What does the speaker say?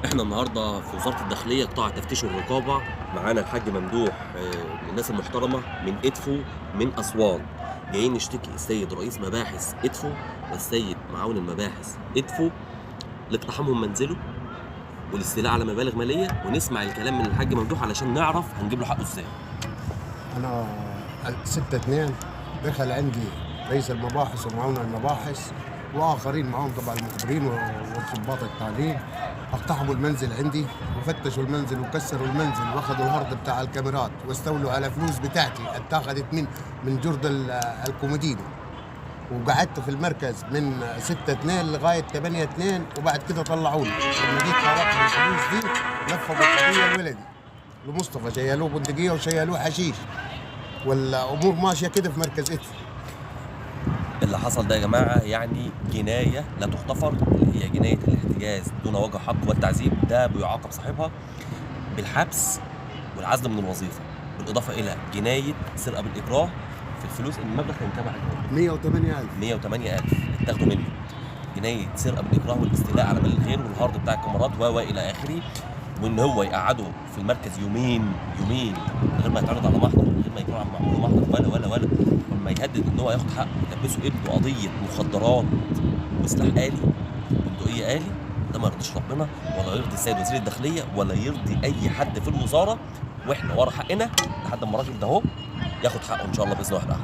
احنا النهارده في وزاره الداخليه قطاع التفتيش والرقابه. معانا الحاج ممدوح، من الناس المحترمه من ادفو من اسوان. جايين نشتكي السيد رئيس مباحث ادفو والسيد معاون المباحث ادفو لاقتحامهم منزله والاستيلاء على مبالغ ماليه، ونسمع الكلام من الحاج ممدوح علشان نعرف هنجيب له حقه ازاي. أنا 6/2 دخل عندي رئيس المباحث ومعاون المباحث وآخرين معهم طبعا المخبرين وضباط التعليم، اقتحموا المنزل عندي وفتشوا المنزل وكسروا المنزل واخذوا الهارد بتاع الكاميرات واستولوا على فلوس بتاعتي اتاخذت من جرد الكومودينو. وقعدت في المركز من 6/2 لغاية 8/2 وبعد كده طلعوني. لما جيت طلبت الفلوس دي لفوا بطارية الولدي لمصطفى، شيلوه بندقية وشيلوه حشيش، والأمور ماشية كده في مركز إدفو. اللي حصل ده يا جماعه يعني جنايه لا تغتفر، اللي هي جنايه الاحتجاز دون وجه حق والتعذيب. ده بيعاقب صاحبها بالحبس والعزل من الوظيفه، بالاضافه الى جنايه سرقه بالاكراه في الفلوس. المبلغ كان كام يا حاج؟ 108,000. 108,000 اتاخدوا منه. جنايه سرقه بالاكراه والاستيلاء على مال الغير والهارد بتاع الكاميرات والى اخره. وان هو يقعده في المركز يومين من غير ما يتعرض على محضر، من غير ما يكون معمول محضر ولا لما يهدد ان هو ياخد حقه يلبسه ابنه قضيه مخدرات وسلاح آلي، بندقيه آلي. ده ما يرضيش ربنا ولا يرضي السيد وزير الداخليه ولا يرضي اي حد في الوزاره. واحنا ورا حقنا لحد ما الراجل ده اهو ياخد حقه ان شاء الله باذن واحد احد.